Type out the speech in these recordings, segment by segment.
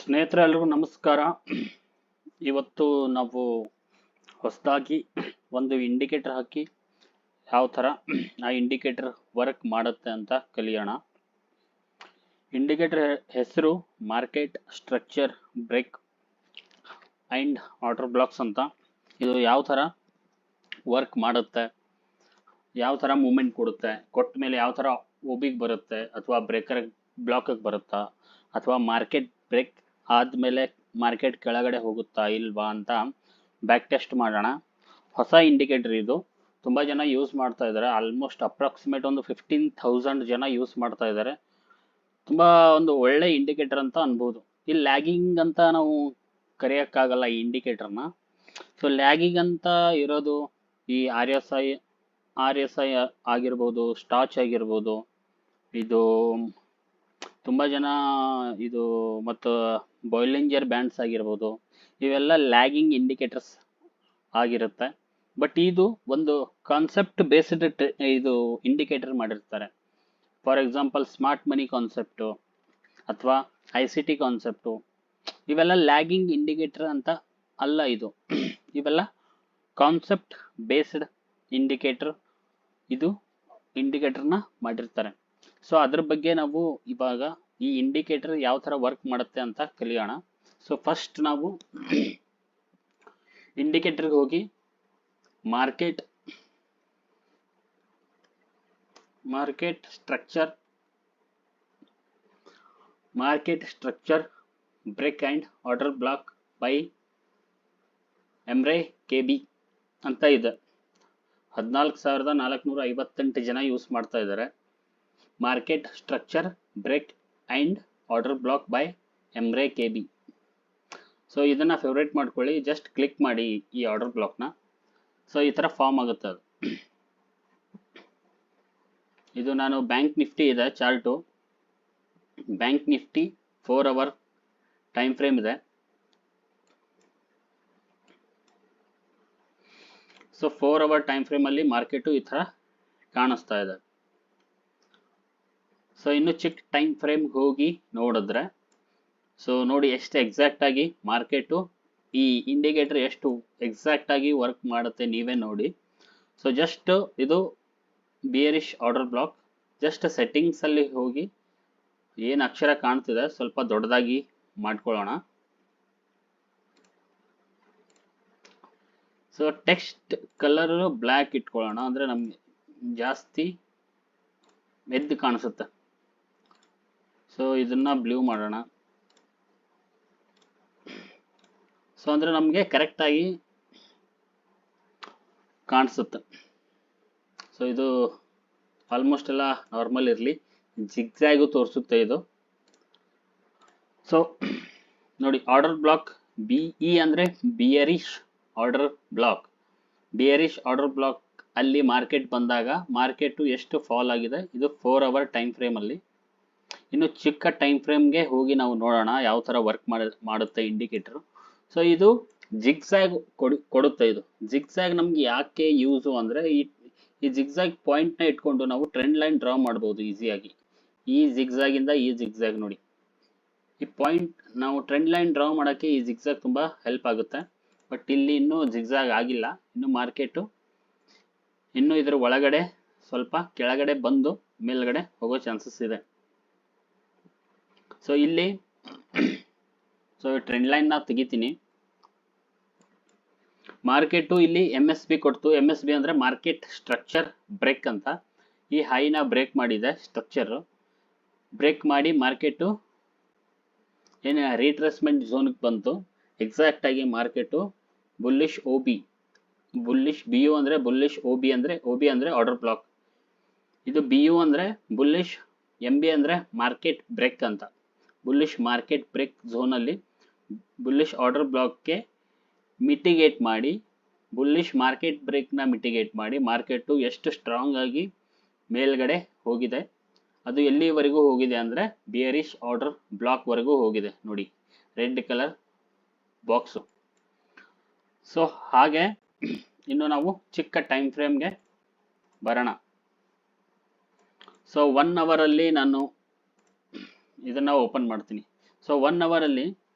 ಸ್ನೇಹಿತರೆಲ್ಲರಿಗೂ ನಮಸ್ಕಾರ. ಇವತ್ತು ನಾವು ಹೊಸದಾಗಿ ಒಂದು ಇಂಡಿಕೇಟರ್ ಹಾಕಿ ಯಾವ ಥರ ಆ ಇಂಡಿಕೇಟರ್ ವರ್ಕ್ ಮಾಡುತ್ತೆ ಅಂತ ಕಲಿಯೋಣ. ಇಂಡಿಕೇಟರ್ ಹೆಸರು market structure break and order blocks ಅಂತ. ಇದು ಯಾವ ಥರ ವರ್ಕ್ ಮಾಡುತ್ತೆ, ಯಾವ ಥರ ಮೂಮೆಂಟ್ ಕೊಡುತ್ತೆ, ಕೊಟ್ಟ ಮೇಲೆ ಯಾವ ಥರ ಓಬಿಗೆ ಬರುತ್ತೆ ಅಥವಾ ಬ್ರೇಕರ್ ಬ್ಲಾಕಿಗೆ ಬರುತ್ತಾ ಅಥವಾ ಮಾರ್ಕೆಟ್ ಬ್ರೇಕ್ ಆದಮೇಲೆ ಮಾರ್ಕೆಟ್ ಕೆಳಗಡೆ ಹೋಗುತ್ತಾ ಇಲ್ವಾ ಅಂತ ಬ್ಯಾಕ್ ಟೆಸ್ಟ್ ಮಾಡೋಣ. ಹೊಸ ಇಂಡಿಕೇಟರ್ ಇದು, ತುಂಬ ಜನ ಯೂಸ್ ಮಾಡ್ತಾ ಇದ್ದಾರೆ. ಆಲ್ಮೋಸ್ಟ್ ಅಪ್ರಾಕ್ಸಿಮೇಟ್ ಒಂದು 15,000 ಜನ ಯೂಸ್ ಮಾಡ್ತಾ ಇದ್ದಾರೆ. ತುಂಬ ಒಂದು ಒಳ್ಳೆ ಇಂಡಿಕೇಟರ್ ಅಂತ ಅನ್ಬೋದು. ಈ ಲ್ಯಾಗಿಂಗ್ ಅಂತ ನಾವು ಕರೆಯೋಕ್ಕಾಗಲ್ಲ ಈ ಇಂಡಿಕೇಟರ್ನ. ಸೊ ಲ್ಯಾಗಿಂಗ್ ಅಂತ ಇರೋದು ಈ ಆರ್ ಎಸ್ ಐ ಆಗಿರ್ಬೋದು, ಸ್ಟಾಚ್ ಆಗಿರ್ಬೋದು, ಇದು ತುಂಬ ಜನ ಇದು ಮತ್ತು ಬಾಯ್ಲಿಂಜರ್ ಬ್ಯಾಂಡ್ಸ್ ಆಗಿರ್ಬೋದು, ಇವೆಲ್ಲ ಲ್ಯಾಗಿಂಗ್ ಇಂಡಿಕೇಟರ್ಸ್ ಆಗಿರುತ್ತೆ. ಬಟ್ ಇದು ಒಂದು ಕಾನ್ಸೆಪ್ಟ್ ಬೇಸ್ಡ್ ಇದು ಇಂಡಿಕೇಟರ್ ಮಾಡಿರ್ತಾರೆ. For example smart money concept ಅಥವಾ ICT ಕಾನ್ಸೆಪ್ಟು, ಇವೆಲ್ಲ ಲ್ಯಾಗಿಂಗ್ ಇಂಡಿಕೇಟರ್ ಅಂತ ಅಲ್ಲ. ಇದು ಇವೆಲ್ಲ ಕಾನ್ಸೆಪ್ಟ್ ಬೇಸ್ಡ್ ಇಂಡಿಕೇಟರ್, ಇದು ಇಂಡಿಕೇಟರ್ನ ಮಾಡಿರ್ತಾರೆ. ಸೊ ಅದ್ರ ಬಗ್ಗೆ ನಾವು ಇವಾಗ ಈ ಇಂಡಿಕೇಟರ್ ಯಾವ ಥರ ವರ್ಕ್ ಮಾಡುತ್ತೆ ಅಂತ ಕಲಿಯೋಣ. ಸೊ ಫಸ್ಟ್ ನಾವು ಇಂಡಿಕೇಟರ್ಗೆ ಹೋಗಿ market structure break and order block by Emre KB ಅಂತ ಇದೆ. 14,458 ಜನ ಯೂಸ್ ಮಾಡ್ತಾ ಇದ್ದಾರೆ. Market structure break and order block by Emre KB. So ಇದನ್ನು ಫೇವ್ರೇಟ್ ಮಾಡ್ಕೊಳ್ಳಿ, ಜಸ್ಟ್ ಕ್ಲಿಕ್ ಮಾಡಿ ಈ ಆರ್ಡರ್ ಬ್ಲಾಕ್ನ. ಸೊ ಈ ಥರ ಫಾರ್ಮ್ ಆಗುತ್ತೆ ಅದು. ಇದು ನಾನು ಬ್ಯಾಂಕ್ ನಿಫ್ಟಿ ಇದೆ chart. Bank Nifty 4 hour time frame ಇದೆ. ಸೊ 4 ಅವರ್ ಟೈಮ್ ಫ್ರೇಮಲ್ಲಿ ಮಾರ್ಕೆಟು ಈ ಥರ ಕಾಣಿಸ್ತಾ ಇದೆ. ಸೊ ಇನ್ನು ಚಿಕ್ಕ ಟೈಮ್ ಫ್ರೇಮ್ಗೆ ಹೋಗಿ ನೋಡಿದ್ರೆ, ಸೊ ನೋಡಿ ಎಷ್ಟು ಎಕ್ಸಾಕ್ಟಾಗಿ ಮಾರ್ಕೆಟು ಈ ಇಂಡಿಕೇಟರ್ ಎಷ್ಟು ಎಕ್ಸಾಕ್ಟಾಗಿ ವರ್ಕ್ ಮಾಡುತ್ತೆ ನೀವೇ ನೋಡಿ. ಸೊ ಜಸ್ಟ್ ಇದು ಬಿಯರಿಶ್ ಆರ್ಡರ್ ಬ್ಲಾಕ್. ಜಸ್ಟ್ ಸೆಟ್ಟಿಂಗ್ಸಲ್ಲಿ ಹೋಗಿ ಏನು ಅಕ್ಷರ ಕಾಣ್ತಿದೆ ಸ್ವಲ್ಪ ದೊಡ್ಡದಾಗಿ ಮಾಡ್ಕೊಳ್ಳೋಣ. ಸೊ ಟೆಕ್ಸ್ಟ್ ಕಲರ್ ಬ್ಲ್ಯಾಕ್ ಇಟ್ಕೊಳ್ಳೋಣ, ಅಂದರೆ ನಮಗೆ ಜಾಸ್ತಿ ಎದ್ದು ಕಾಣಿಸುತ್ತೆ. ಸೊ ಇದನ್ನ ಬ್ಲೂ ಮಾಡೋಣ. ಸೊ ಅಂದರೆ ನಮಗೆ ಕರೆಕ್ಟಾಗಿ ಕಾಣಿಸುತ್ತೆ. ಸೊ ಇದು ಆಲ್ಮೋಸ್ಟ್ ಎಲ್ಲ ನಾರ್ಮಲ್ ಇರಲಿ, ಜಿಗ್ಜಾಗು ತೋರಿಸುತ್ತೆ ಇದು. ಸೊ ನೋಡಿ ಆರ್ಡರ್ ಬ್ಲಾಕ್ BE ಅಂದರೆ ಬಿಯರಿಶ್ ಆರ್ಡರ್ ಬ್ಲಾಕ್. ಬಿಯರಿಶ್ ಆರ್ಡರ್ ಬ್ಲಾಕ್ ಅಲ್ಲಿ ಮಾರ್ಕೆಟ್ ಬಂದಾಗ ಮಾರ್ಕೆಟು ಎಷ್ಟು ಫಾಲ್ ಆಗಿದೆ, ಇದು 4 ಅವರ್ ಟೈಮ್ ಫ್ರೇಮಲ್ಲಿ. ಇನ್ನು ಚಿಕ್ಕ ಟೈಮ್ ಫ್ರೇಮ್ಗೆ ಹೋಗಿ ನಾವು ನೋಡೋಣ ಯಾವ ಥರ ವರ್ಕ್ ಮಾಡುತ್ತೆ ಇಂಡಿಕೇಟರ್. ಸೊ ಇದು ಜಿಗ್ಸಾಗ್ ಕೊಡುತ್ತೆ. ಇದು ಜಿಗ್ಸಾಗ್ ನಮ್ಗೆ ಯಾಕೆ ಯೂಸು ಅಂದರೆ ಈ ಜಿಗ್ಸಾಗ್ ಪಾಯಿಂಟ್ನ ಇಟ್ಕೊಂಡು ನಾವು ಟ್ರೆಂಡ್ ಲೈನ್ ಡ್ರಾ ಮಾಡ್ಬೋದು ಈಸಿಯಾಗಿ. ಈ ಜಿಗ್ಸಾಗಿಂದ ಈ ಜಿಗ್ಸಾಗ್ ನೋಡಿ, ಈ ಪಾಯಿಂಟ್ ನಾವು ಟ್ರೆಂಡ್ ಲೈನ್ ಡ್ರಾ ಮಾಡೋಕ್ಕೆ ಈ ಜಿಗ್ಸಾಗ್ ತುಂಬ ಹೆಲ್ಪ್ ಆಗುತ್ತೆ. ಬಟ್ ಇಲ್ಲಿ ಇನ್ನೂ ಜಿಗ್ಸಾಗ್ ಆಗಿಲ್ಲ, ಇನ್ನು ಮಾರ್ಕೆಟು ಇನ್ನು ಇದರ ಒಳಗಡೆ ಸ್ವಲ್ಪ ಕೆಳಗಡೆ ಬಂದು ಮೇಲ್ಗಡೆ ಹೋಗೋ ಚಾನ್ಸಸ್ ಇದೆ. ಸೊ ಇಲ್ಲಿ ಟ್ರೆಂಡ್ ಲೈನ್ನ ತೆಗಿತೀನಿ. ಮಾರ್ಕೆಟು ಇಲ್ಲಿ MSB ಕೊಡ್ತು. MSB ಅಂದರೆ ಮಾರ್ಕೆಟ್ ಸ್ಟ್ರಕ್ಚರ್ ಬ್ರೇಕ್ ಅಂತ. ಈ ಹೈನ ಬ್ರೇಕ್ ಮಾಡಿದೆ, ಸ್ಟ್ರಕ್ಚರು ಬ್ರೇಕ್ ಮಾಡಿ ಮಾರ್ಕೆಟು ಏನು ರೀಟ್ರೇಸ್ಮೆಂಟ್ ಝೋನ್ಗೆ ಬಂತು. ಎಕ್ಸಾಕ್ಟಾಗಿ ಮಾರ್ಕೆಟು ಬುಲ್ಲಿಶ್ BU ಅಂದರೆ ಬುಲ್ಲಿಶ್ OB ಅಂದರೆ ಆರ್ಡರ್ ಬ್ಲಾಕ್. ಇದು BU ಅಂದರೆ ಬುಲ್ಲಿಶ್, MB ಅಂದರೆ ಮಾರ್ಕೆಟ್ ಬ್ರೇಕ್ ಅಂತ. ಬುಲ್ಲಿಶ್ ಮಾರ್ಕೆಟ್ ಬ್ರೇಕ್ ಝೋನಲ್ಲಿ ಬುಲ್ಲಿಶ್ ಆರ್ಡರ್ ಬ್ಲಾಕ್ಗೆ ಮಿಟಿಗೇಟ್ ಮಾಡಿ, ಬುಲ್ಲಿಶ್ ಮಾರ್ಕೆಟ್ ಬ್ರೇಕ್ನ ಮಿಟಿಗೇಟ್ ಮಾಡಿ ಮಾರ್ಕೆಟು ಎಷ್ಟು ಸ್ಟ್ರಾಂಗ್ ಆಗಿ ಮೇಲ್ಗಡೆ ಹೋಗಿದೆ. ಅದು ಎಲ್ಲಿವರೆಗೂ ಹೋಗಿದೆ ಅಂದರೆ ಬಿಯರಿಶ್ ಆರ್ಡರ್ ಬ್ಲಾಕ್ವರೆಗೂ ಹೋಗಿದೆ ನೋಡಿ, ರೆಡ್ ಕಲರ್ ಬಾಕ್ಸು. ಸೊ ಹಾಗೆ ಇನ್ನು ನಾವು ಚಿಕ್ಕ ಟೈಮ್ ಫ್ರೇಮ್ಗೆ ಬರೋಣ. ಸೊ 1 ಅವರಲ್ಲಿ ನಾನು ಇದನ್ನು ಓಪನ್ ಮಾಡ್ತೀನಿ. ಸೊ 1 ಅವರಲ್ಲಿ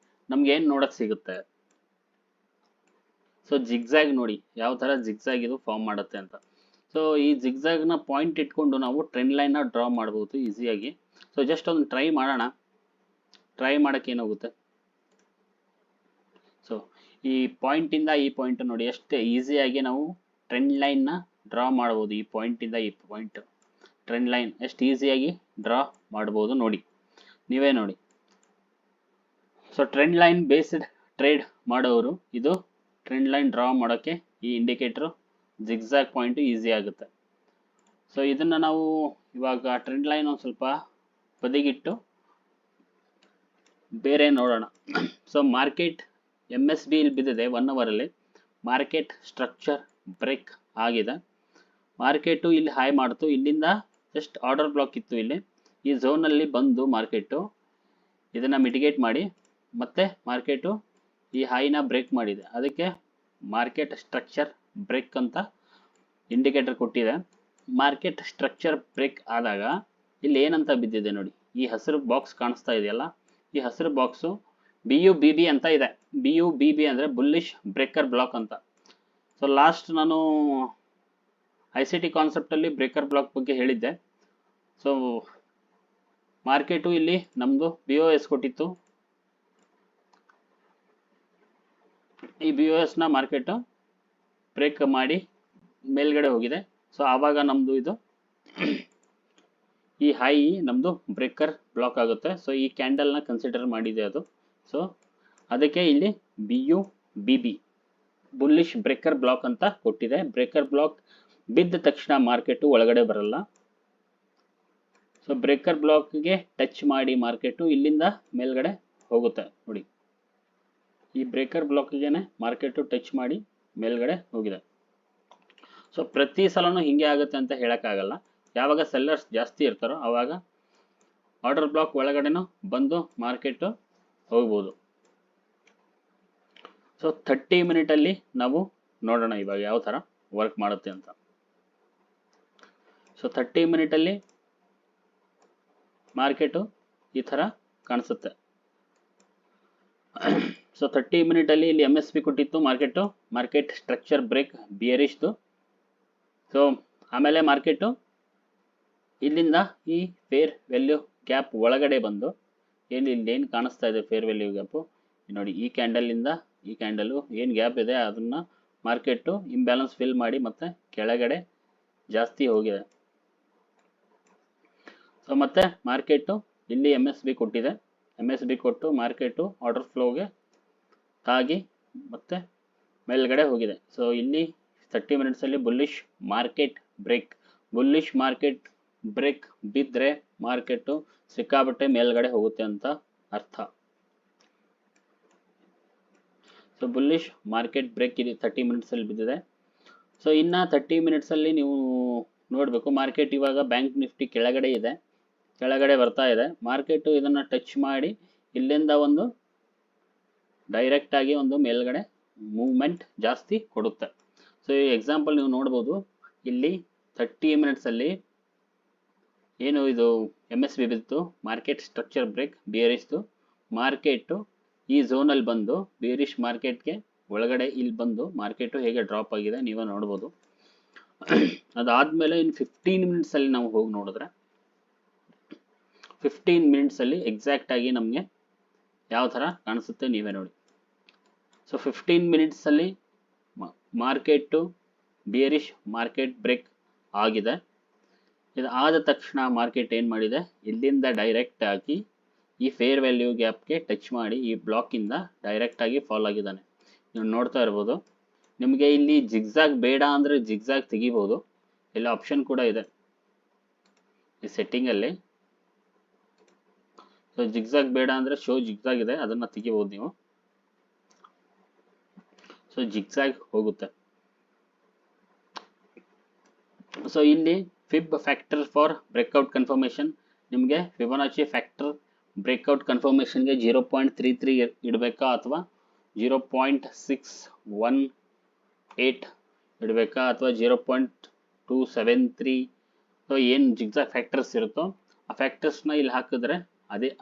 ನಮ್ಗೆ ಏನು ನೋಡಕ್ ಸಿಗುತ್ತೆ? ಸೊ ಜಿಗ್ಜಾಗ್ ನೋಡಿ ಯಾವ ತರ ಜಿಗ್ಜಾಗ್ ಇದು ಫಾರ್ಮ್ ಮಾಡುತ್ತೆ ಅಂತ. ಸೊ ಈ ಜಿಗ್ಜಾಗ್ ನ ಪಾಯಿಂಟ್ ಇಟ್ಕೊಂಡು ನಾವು ಟ್ರೆಂಡ್ ಲೈನ್ ನ ಡ್ರಾ ಮಾಡಬಹುದು ಈಸಿಯಾಗಿ. ಸೊ ಜಸ್ಟ್ ಒಂದು ಟ್ರೈ ಮಾಡೋಣ. ಟ್ರೈ ಮಾಡಕ್ಕೆ ಏನಾಗುತ್ತೆ? ಸೊ ಈ ಪಾಯಿಂಟ್ ಇಂದ ಈ ಪಾಯಿಂಟ್ ನೋಡಿ ಎಷ್ಟು ಈಸಿಯಾಗಿ ನಾವು ಟ್ರೆಂಡ್ ಲೈನ್ ನ ಡ್ರಾ ಮಾಡಬಹುದು. ಈ ಪಾಯಿಂಟ್ ಇಂದ ಈ ಪಾಯಿಂಟ್ ಟ್ರೆಂಡ್ ಲೈನ್ ಎಷ್ಟು ಈಸಿಯಾಗಿ ಡ್ರಾ ಮಾಡಬಹುದು ನೋಡಿ, ನೀವೇ ನೋಡಿ. So trend line based trade ಮಾಡೋರು ಇದು ಟ್ರೆಂಡ್ ಲೈನ್ ಡ್ರಾ ಮಾಡೋಕ್ಕೆ ಈ ಇಂಡಿಕೇಟರ್ ಜಿಗ್ಜಾಗ್ ಪಾಯಿಂಟ್ ಈಸಿ ಆಗುತ್ತೆ. ಸೊ ಇದನ್ನ ನಾವು ಇವಾಗ ಟ್ರೆಂಡ್ ಲೈನ್ ಒಂದು ಸ್ವಲ್ಪ ಬದಿಗಿಟ್ಟು ಬೇರೆ ನೋಡೋಣ. ಸೊ ಮಾರ್ಕೆಟ್ MSB ಇಲ್ಲಿ ಬಿದ್ದಿದೆ 1 ಅವರಲ್ಲಿ. ಮಾರ್ಕೆಟ್ ಸ್ಟ್ರಕ್ಚರ್ ಬ್ರೇಕ್ ಆಗಿದೆ. ಮಾರ್ಕೆಟು ಇಲ್ಲಿ ಹೈ ಮಾಡ್ತು, ಇಲ್ಲಿಂದ ಜಸ್ಟ್ ಆರ್ಡರ್ ಬ್ಲಾಕ್ ಇತ್ತು ಇಲ್ಲಿ. ಈ ಝೋನಲ್ಲಿ ಬಂದು ಮಾರ್ಕೆಟು ಇದನ್ನ ಮಿಟಿಗೇಟ್ ಮಾಡಿ ಮತ್ತೆ ಮಾರ್ಕೆಟು ಈ ಹೈನ ಬ್ರೇಕ್ ಮಾಡಿದೆ. ಅದಕ್ಕೆ ಮಾರ್ಕೆಟ್ ಸ್ಟ್ರಕ್ಚರ್ ಬ್ರೇಕ್ ಅಂತ ಇಂಡಿಕೇಟರ್ ಕೊಟ್ಟಿದೆ. ಮಾರ್ಕೆಟ್ ಸ್ಟ್ರಕ್ಚರ್ ಬ್ರೇಕ್ ಆದಾಗ ಇಲ್ಲಿ ಏನಂತ ಬಿದ್ದಿದೆ ನೋಡಿ, ಈ ಹಸಿರು ಬಾಕ್ಸ್ ಕಾಣಿಸ್ತಾ ಇದೆಯಲ್ಲ, ಈ ಹಸಿರು ಬಾಕ್ಸು BUBB ಅಂತ ಇದೆ. BUBB ಅಂದರೆ ಬುಲ್ಲಿಶ್ ಬ್ರೇಕರ್ ಬ್ಲಾಕ್ ಅಂತ. ಸೊ ಲಾಸ್ಟ್ ನಾನು ICT ಕಾನ್ಸೆಪ್ಟಲ್ಲಿ ಬ್ರೇಕರ್ ಬ್ಲಾಕ್ ಬಗ್ಗೆ ಹೇಳಿದ್ದೆ. ಸೊ ಮಾರ್ಕೆಟು ಇಲ್ಲಿ ನಮ್ಮದು BOS ಕೊಟ್ಟಿತ್ತು. ಈ BOS ನ ಮಾರ್ಕೆಟ್ ಬ್ರೇಕ್ ಮಾಡಿ ಮೇಲ್ಗಡೆ ಹೋಗಿದೆ. ಸೊ ಆವಾಗ ನಮ್ದು ಇದು ಈ ಹೈ ನಮ್ದು ಬ್ರೇಕರ್ ಬ್ಲಾಕ್ ಆಗುತ್ತೆ. ಸೊ ಈ ಕ್ಯಾಂಡಲ್ ನ ಕನ್ಸಿಡರ್ ಮಾಡಿದೆ ಅದು. ಸೊ ಅದಕ್ಕೆ ಇಲ್ಲಿ BUBB ಬುಲ್ಲಿಶ್ ಬ್ರೇಕರ್ ಬ್ಲಾಕ್ ಅಂತ ಕೊಟ್ಟಿದೆ. ಬ್ರೇಕರ್ ಬ್ಲಾಕ್ ಬಿದ್ದ ತಕ್ಷಣ ಮಾರ್ಕೆಟ್ ಒಳಗಡೆ ಬರಲ್ಲ. ಸೊ ಬ್ರೇಕರ್ ಬ್ಲಾಕ್ಗೆ ಟಚ್ ಮಾಡಿ ಮಾರ್ಕೆಟ್ ಇಲ್ಲಿಂದ ಮೇಲ್ಗಡೆ ಹೋಗುತ್ತೆ ನೋಡಿ. ಈ ಬ್ರೇಕರ್ ಬ್ಲಾಕ್ಗೆನೆ ಮಾರ್ಕೆಟ್ ಟಚ್ ಮಾಡಿ ಮೇಲ್ಗಡೆ ಹೋಗಿದೆ. ಸೊ ಪ್ರತಿ ಸಲನೂ ಹಿಂಗೆ ಆಗುತ್ತೆ ಅಂತ ಹೇಳಕ್ಕಾಗಲ್ಲ. ಯಾವಾಗ ಸೆಲ್ಲರ್ಸ್ ಜಾಸ್ತಿ ಇರ್ತಾರೋ ಅವಾಗ ಆರ್ಡರ್ ಬ್ಲಾಕ್ ಒಳಗಡೆನೂ ಬಂದು ಮಾರ್ಕೆಟ್ ಹೋಗ್ಬೋದು. ಸೊ 30 ಮಿನಿಟಲ್ಲಿ ನಾವು ನೋಡೋಣ ಇವಾಗ ಯಾವ ಥರ ವರ್ಕ್ ಮಾಡುತ್ತೆ ಅಂತ. ಸೊ 30 ಮಿನಿಟಲ್ಲಿ ಮಾರ್ಕೆಟು ಈ ಥರ ಕಾಣಿಸುತ್ತೆ. ಸೊ 30 ಮಿನಿಟಲ್ಲಿ ಇಲ್ಲಿ MSB ಕೊಟ್ಟಿತ್ತು ಮಾರ್ಕೆಟ್ ಸ್ಟ್ರಕ್ಚರ್ ಬ್ರೇಕ್ ಬಿಯರಿಶ್ದು. ಸೊ ಆಮೇಲೆ ಮಾರ್ಕೆಟು ಇಲ್ಲಿಂದ ಈ ಫೇರ್ ವ್ಯಾಲ್ಯೂ ಗ್ಯಾಪ್ ಒಳಗಡೆ ಬಂದು ಇಲ್ಲೇನು ಕಾಣಿಸ್ತಾ ಇದೆ ಫೇರ್ ವ್ಯಾಲ್ಯೂ ಗ್ಯಾಪು ನೋಡಿ, ಈ ಕ್ಯಾಂಡಲಿಂದ ಈ ಕ್ಯಾಂಡಲು ಏನು ಗ್ಯಾಪ್ ಇದೆ ಅದನ್ನ ಮಾರ್ಕೆಟು ಇಂಬ್ಯಾಲೆನ್ಸ್ ಫಿಲ್ ಮಾಡಿ ಮತ್ತೆ ಕೆಳಗಡೆ ಜಾಸ್ತಿ ಹೋಗಿದೆ. ಸೊ ಮತ್ತೆ ಮಾರ್ಕೆಟು ಇಲ್ಲಿ MSB ಕೊಟ್ಟಿದೆ. MSB ಕೊಟ್ಟು ಮಾರ್ಕೆಟು ಆರ್ಡರ್ ಫ್ಲೋಗೆ ತಾಗಿ ಮತ್ತೆ ಮೇಲ್ಗಡೆ ಹೋಗಿದೆ. ಸೊ ಇಲ್ಲಿ 30 ಮಿನಿಟ್ಸಲ್ಲಿ ಬುಲ್ಲಿಶ್ ಮಾರ್ಕೆಟ್ ಬ್ರೇಕ್ ಬಿದ್ದರೆ ಮಾರ್ಕೆಟು ಸಿಕ್ಕಾಬಟ್ಟೆ ಮೇಲ್ಗಡೆ ಹೋಗುತ್ತೆ ಅಂತ ಅರ್ಥ. ಸೊ ಬುಲ್ಲಿಶ್ ಮಾರ್ಕೆಟ್ ಬ್ರೇಕ್ ಇಲ್ಲಿ 30 ಮಿನಿಟ್ಸಲ್ಲಿ ಬಿದ್ದಿದೆ. ಸೊ ಇನ್ನು 30 ಮಿನಿಟ್ಸಲ್ಲಿ ನೀವು ನೋಡಬೇಕು, ಮಾರ್ಕೆಟ್ ಇವಾಗ ಬ್ಯಾಂಕ್ ನಿಫ್ಟಿ ಕೆಳಗಡೆ ಬರ್ತಾ ಇದೆ. ಮಾರ್ಕೆಟು ಇದನ್ನು ಟಚ್ ಮಾಡಿ ಇಲ್ಲಿಂದ ಒಂದು ಡೈರೆಕ್ಟ್ ಆಗಿ ಒಂದು ಮೇಲ್ಗಡೆ ಮೂವ್ಮೆಂಟ್ ಜಾಸ್ತಿ ಕೊಡುತ್ತೆ. ಸೊ ಈ ಎಕ್ಸಾಂಪಲ್ ನೀವು ನೋಡ್ಬೋದು, ಇಲ್ಲಿ 30 ಮಿನಿಟ್ಸಲ್ಲಿ ಏನು ಇದು MSB ಬಿತ್ತು, ಮಾರ್ಕೆಟ್ ಸ್ಟ್ರಕ್ಚರ್ ಬ್ರೇಕ್ ಬೇರಿಶ್ದು. ಮಾರ್ಕೆಟು ಈ ಝೋನಲ್ಲಿ ಬಂದು ಬೇರಿಶ್ ಮಾರ್ಕೆಟ್ಗೆ ಒಳಗಡೆ ಇಲ್ಲಿ ಬಂದು ಮಾರ್ಕೆಟು ಹೇಗೆ ಡ್ರಾಪ್ ಆಗಿದೆ ನೀವೇ ನೋಡ್ಬೋದು. ಅದಾದಮೇಲೆ ಇನ್ನು 15 ಮಿನಿಟ್ಸಲ್ಲಿ ನಾವು ಹೋಗಿ ನೋಡಿದ್ರೆ 15 ಮಿನಿಟ್ಸಲ್ಲಿ ಎಕ್ಸಾಕ್ಟ್ ಆಗಿ ನಮಗೆ ಯಾವ ಥರ ಕಾಣಿಸುತ್ತೆ ನೀವೇ ನೋಡಿ. ಸೊ 15 ಮಿನಿಟ್ಸಲ್ಲಿ ಮಾರ್ಕೆಟು ಬೇರಿಶ್ ಮಾರ್ಕೆಟ್ ಬ್ರೇಕ್ ಆಗಿದೆ. ಇದು ಆದ ತಕ್ಷಣ ಮಾರ್ಕೆಟ್ ಏನು ಮಾಡಿದೆ, ಇಲ್ಲಿಂದ ಡೈರೆಕ್ಟ್ ಆಗಿ ಈ ಫೇರ್ ವ್ಯಾಲ್ಯೂ ಗ್ಯಾಪ್ಗೆ ಟಚ್ ಮಾಡಿ ಈ ಬ್ಲಾಕಿಂದ ಡೈರೆಕ್ಟ್ ಆಗಿ ಫಾಲ್ ಆಗಿದ್ದಾನೆ. ನೀವು ನೋಡ್ತಾ ಇರ್ಬೋದು. ನಿಮಗೆ ಇಲ್ಲಿ ಜಿಗ್ಜಾಗ್ ಬೇಡ ಅಂದರೆ ಜಿಗ್ಜಾಗ್ ತೆಗಿಬೋದು. ಇಲ್ಲಿ ಆಪ್ಷನ್ ಕೂಡ ಇದೆ ಈ ಸೆಟ್ಟಿಂಗಲ್ಲಿ. ಸೊ ಜಿಗ್ಜಾಗ್ ಬೇಡ ಅಂದರೆ ಶೋ ಜಿಗ್ಜಾಗ್ ಇದೆ, ಅದನ್ನು ತೆಗಿಬೋದು ನೀವು. ಸೊ ಜಿಗ್ಜಾಗ್ ಹೋಗುತ್ತೆ. ಸೊ ಇಲ್ಲಿ ಫಿಬ್ ಫ್ಯಾಕ್ಟರ್ ಫಾರ್ ಬ್ರೇಕ್ಔಟ್ ಕನ್ಫರ್ಮೇಷನ್, ನಿಮಗೆ ಫಿಬೊನಾಚಿ ಫ್ಯಾಕ್ಟರ್ ಬ್ರೇಕ್ಔಟ್ ಕನ್ಫರ್ಮೇಷನ್ಗೆ 0.33 ಇಡಬೇಕಾ ಅಥವಾ 0.618 ಇಡಬೇಕಾ ಅಥವಾ 0.273. ಸೊ ಏನು ಜಿಗ್ಜಾಗ್ ಫ್ಯಾಕ್ಟರ್ಸ್ ಇರುತ್ತೋ ಆ ಫ್ಯಾಕ್ಟರ್ಸ್ನ ಇಲ್ಲಿ ಹಾಕಿದ್ರೆ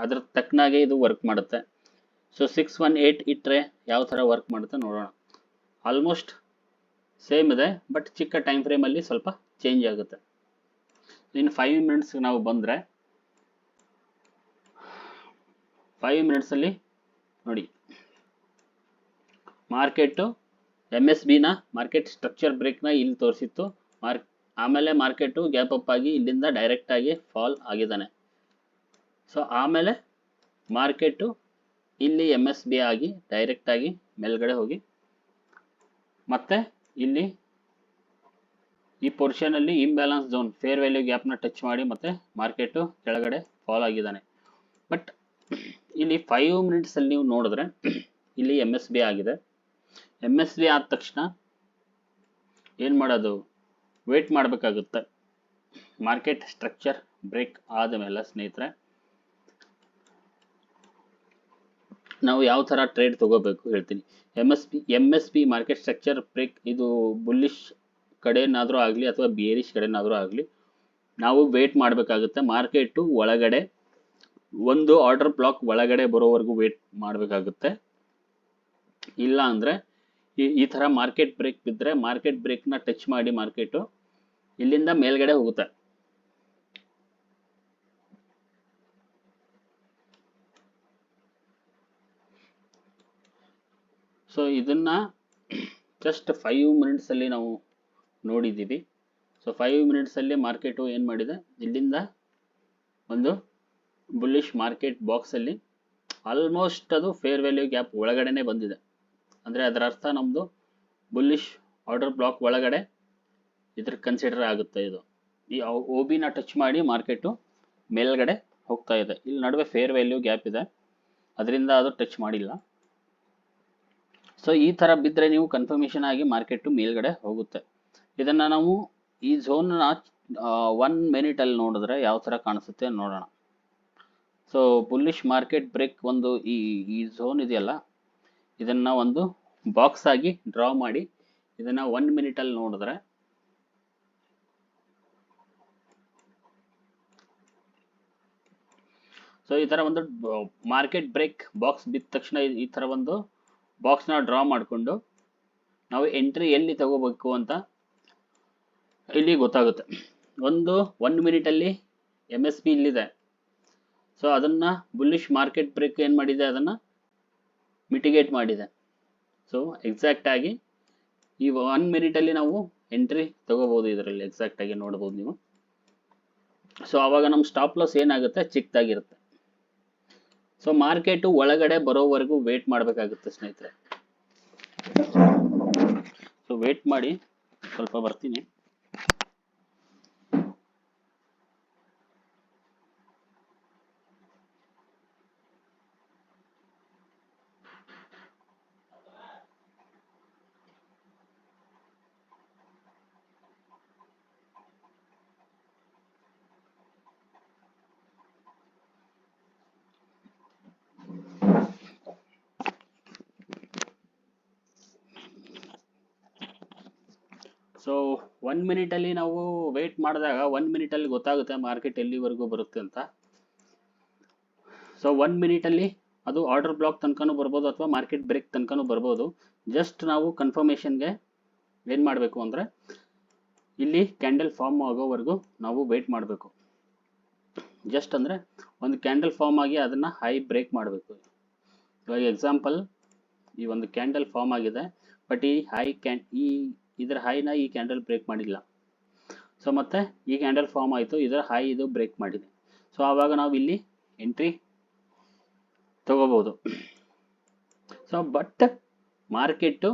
ಅದ್ರ ತಕ್ಕನಾಗೆ ಇದು ವರ್ಕ್ ಮಾಡುತ್ತೆ. ಸೊ 618 ಇಟ್ಟರೆ ಯಾವ ಥರ ವರ್ಕ್ ಮಾಡುತ್ತೆ ನೋಡೋಣ. ಆಲ್ಮೋಸ್ಟ್ ಸೇಮ್ ಇದೆ, ಬಟ್ ಚಿಕ್ಕ ಟೈಮ್ ಫ್ರೇಮಲ್ಲಿ ಸ್ವಲ್ಪ ಚೇಂಜ್ ಆಗುತ್ತೆ. ಇನ್ನು 5 ಮಿನಿಟ್ಸ್ ನಾವು ಬಂದರೆ 5 ಮಿನಿಟ್ಸಲ್ಲಿ ನೋಡಿ ಮಾರ್ಕೆಟು MSBನ ಮಾರ್ಕೆಟ್ ಸ್ಟ್ರಕ್ಚರ್ ಬ್ರೇಕ್ನ ಇಲ್ಲಿ ತೋರಿಸಿತ್ತು. ಆಮೇಲೆ ಮಾರ್ಕೆಟು ಗ್ಯಾಪ್ ಅಪ್ ಆಗಿ ಇಲ್ಲಿಂದ ಡೈರೆಕ್ಟ್ ಆಗಿ ಫಾಲ್ ಆಗಿದ್ದಾನೆ. ಸೊ ಆಮೇಲೆ ಮಾರ್ಕೆಟು ಇಲ್ಲಿ MSB ಆಗಿ ಡೈರೆಕ್ಟ್ ಆಗಿ ಮೇಲ್ಗಡೆ ಹೋಗಿ ಮತ್ತೆ ಇಲ್ಲಿ ಈ ಪೊರ್ಷನಲ್ಲಿ ಇಂಬ್ಯಾಲೆನ್ಸ್ ಝೋನ್ ಫೇರ್ ವ್ಯಾಲ್ಯೂ ಗ್ಯಾಪ್ನ ಟಚ್ ಮಾಡಿ ಮತ್ತೆ ಮಾರ್ಕೆಟು ಕೆಳಗಡೆ ಫಾಲ್ ಆಗಿದ್ದಾನೆ. ಬಟ್ ಇಲ್ಲಿ 5 ಮಿನಿಟ್ಸಲ್ಲಿ ನೀವು ನೋಡಿದ್ರೆ ಇಲ್ಲಿ MSB ಆಗಿದೆ. MSB ಆದ ತಕ್ಷಣ ಏನು ಮಾಡೋದು, ವೇಟ್ ಮಾಡಬೇಕಾಗುತ್ತೆ. ಮಾರ್ಕೆಟ್ ಸ್ಟ್ರಕ್ಚರ್ ಬ್ರೇಕ್ ಆದಮೇಲೆ ಸ್ನೇಹಿತರೆ ನಾವು ಯಾವ ಥರ ಟ್ರೇಡ್ ತಗೋಬೇಕು ಹೇಳ್ತೀನಿ. MSB ಮಾರ್ಕೆಟ್ ಸ್ಟ್ರಕ್ಚರ್ ಬ್ರೇಕ್ ಇದು ಬುಲ್ಲಿಶ್ ಕಡೆನಾದರೂ ಆಗಲಿ ಅಥವಾ ಬೇರಿಶ್ ಕಡೆನಾದರೂ ಆಗಲಿ ನಾವು ವೇಟ್ ಮಾಡಬೇಕಾಗುತ್ತೆ. ಮಾರ್ಕೆಟು ಒಳಗಡೆ ಒಂದು ಆರ್ಡರ್ ಬ್ಲಾಕ್ ಒಳಗಡೆ ಬರೋವರೆಗೂ ವೇಟ್ ಮಾಡಬೇಕಾಗುತ್ತೆ. ಇಲ್ಲ ಅಂದರೆ ಈ ಥರ ಮಾರ್ಕೆಟ್ ಬ್ರೇಕ್ ಬಿದ್ದರೆ ಮಾರ್ಕೆಟ್ ಬ್ರೇಕ್ನ ಟಚ್ ಮಾಡಿ ಮಾರ್ಕೆಟು ಇಲ್ಲಿಂದ ಮೇಲ್ಗಡೆ ಹೋಗುತ್ತೆ. ಸೊ ಇದನ್ನ ಜಸ್ಟ್ 5 ಮಿನಿಟ್ಸಲ್ಲಿ ನಾವು ನೋಡಿದ್ದೀವಿ. ಸೊ 5 ಮಿನಿಟ್ಸಲ್ಲಿ ಮಾರ್ಕೆಟು ಏನು ಮಾಡಿದೆ, ಇಲ್ಲಿಂದ ಒಂದು ಬುಲ್ಲಿಶ್ ಮಾರ್ಕೆಟ್ ಬಾಕ್ಸಲ್ಲಿ ಆಲ್ಮೋಸ್ಟ್ ಅದು ಫೇರ್ ವ್ಯಾಲ್ಯೂ ಗ್ಯಾಪ್ ಒಳಗಡೆನೆ ಬಂದಿದೆ. ಅಂದರೆ ಅದರ ಅರ್ಥ ನಮ್ಮದು ಬುಲ್ಲಿಶ್ ಆರ್ಡರ್ ಬ್ಲಾಕ್ ಒಳಗಡೆ ಇದ್ರ ಕನ್ಸಿಡರ್ ಆಗುತ್ತೆ. ಇದು ಈ OBನ ಟಚ್ ಮಾಡಿ ಮಾರ್ಕೆಟು ಮೇಲ್ಗಡೆ ಹೋಗ್ತಾ ಇದೆ. ಇಲ್ಲಿ ನಡುವೆ ಫೇರ್ ವ್ಯಾಲ್ಯೂ ಗ್ಯಾಪ್ ಇದೆ, ಅದರಿಂದ ಅದು ಟಚ್ ಮಾಡಿಲ್ಲ. ಸೊ ಈ ಥರ ಬಿದ್ದರೆ ನೀವು ಕನ್ಫರ್ಮೇಷನ್ ಆಗಿ ಮಾರ್ಕೆಟು ಮೇಲ್ಗಡೆ ಹೋಗುತ್ತೆ. ಇದನ್ನು ನಾವು ಈ ಝೋನ್ನ 1 ಮಿನಿಟಲ್ಲಿ ನೋಡಿದ್ರೆ ಯಾವ ಥರ ಕಾಣಿಸುತ್ತೆ ನೋಡೋಣ. ಸೊ ಬುಲ್ಲಿಶ್ ಮಾರ್ಕೆಟ್ ಬ್ರೇಕ್ ಒಂದು ಈ ಝೋನ್ ಇದೆಯಲ್ಲ, ಇದನ್ನು ಒಂದು ಬಾಕ್ಸ್ ಆಗಿ ಡ್ರಾ ಮಾಡಿ ಇದನ್ನು 1 ಮಿನಿಟಲ್ಲಿ ನೋಡಿದ್ರೆ ಸೊ ಈ ಥರ ಒಂದು ಮಾರ್ಕೆಟ್ ಬ್ರೇಕ್ ಬಾಕ್ಸ್ ಬಿದ್ದ ತಕ್ಷಣ ಈ ಥರ ಒಂದು ಬಾಕ್ಸ್ನ ಡ್ರಾ ಮಾಡಿಕೊಂಡು ನಾವು ಎಂಟ್ರಿ ಎಲ್ಲಿ ತಗೋಬೇಕು ಅಂತ ಇಲ್ಲಿ ಗೊತ್ತಾಗುತ್ತೆ. 1 ಮಿನಿಟಲ್ಲಿ MSB ಇಲ್ಲಿದೆ. ಸೊ ಅದನ್ನು ಬುಲ್ಲಿಶ್ ಮಾರ್ಕೆಟ್ ಬ್ರೇಕ್ ಏನು ಮಾಡಿದೆ, ಅದನ್ನು ಮಿಟಿಗೇಟ್ ಮಾಡಿದೆ. ಸೊ ಎಕ್ಸಾಕ್ಟಾಗಿ ಈ 1 ಮಿನಿಟಲ್ಲಿ ನಾವು ಎಂಟ್ರಿ ತಗೋಬೋದು. ಇದರಲ್ಲಿ ಎಕ್ಸಾಕ್ಟಾಗಿ ನೋಡ್ಬೋದು ನೀವು. ಸೊ ಆವಾಗ ನಮ್ಮ ಸ್ಟಾಪ್ ಲಾಸ್ ಏನಾಗುತ್ತೆ, ಚಿಕ್ಕದಾಗಿರುತ್ತೆ. ಸೊ ಮಾರ್ಕೆಟು ಒಳಗಡೆ ಬರೋವರೆಗೂ ವೇಟ್ ಮಾಡಬೇಕಾಗುತ್ತೆ ಸ್ನೇಹಿತರೆ. ಸೊ ವೇಟ್ ಮಾಡಿ, ಸ್ವಲ್ಪ ಬರ್ತೀನಿ. ಸೊ 1 ಮಿನಿಟಲ್ಲಿ ನಾವು ವೇಟ್ ಮಾಡಿದಾಗ 1 ಮಿನಿಟಲ್ಲಿ ಗೊತ್ತಾಗುತ್ತೆ ಮಾರ್ಕೆಟ್ ಎಲ್ಲಿವರೆಗೂ ಬರುತ್ತೆ ಅಂತ. ಸೊ 1 ಮಿನಿಟಲ್ಲಿ ಅದು ಆರ್ಡರ್ ಬ್ಲಾಕ್ ತನಕನೂ ಬರ್ಬೋದು ಅಥವಾ ಮಾರ್ಕೆಟ್ ಬ್ರೇಕ್ ತನಕನೂ ಬರ್ಬೋದು. ಜಸ್ಟ್ ನಾವು ಕನ್ಫರ್ಮೇಷನ್ಗೆ ಏನು ಮಾಡಬೇಕು ಅಂದರೆ ಇಲ್ಲಿ ಕ್ಯಾಂಡಲ್ ಫಾರ್ಮ್ ಆಗೋವರೆಗೂ ನಾವು ವೇಟ್ ಮಾಡಬೇಕು. ಜಸ್ಟ್ ಅಂದರೆ ಒಂದು ಕ್ಯಾಂಡಲ್ ಫಾರ್ಮ್ ಆಗಿ ಅದನ್ನು ಹೈ ಬ್ರೇಕ್ ಮಾಡಬೇಕು. ಇವಾಗ ಎಕ್ಸಾಂಪಲ್ ಈ ಒಂದು ಕ್ಯಾಂಡಲ್ ಫಾರ್ಮ್ ಆಗಿದೆ, ಬಟ್ ಈ ಇದರ ಹೈನ ಈ ಕ್ಯಾಂಡಲ್ ಬ್ರೇಕ್ ಮಾಡಿಲ್ಲ. ಸೊ ಮತ್ತೆ ಈ ಕ್ಯಾಂಡಲ್ ಫಾರ್ಮ್ ಆಯಿತು, ಇದರ ಹೈ ಇದು ಬ್ರೇಕ್ ಮಾಡಿದೆ. ಸೊ ಆವಾಗ ನಾವು ಇಲ್ಲಿ ಎಂಟ್ರಿ ತಗೋಬಹುದು. ಸೊ ಬಟ್ ಮಾರ್ಕೆಟು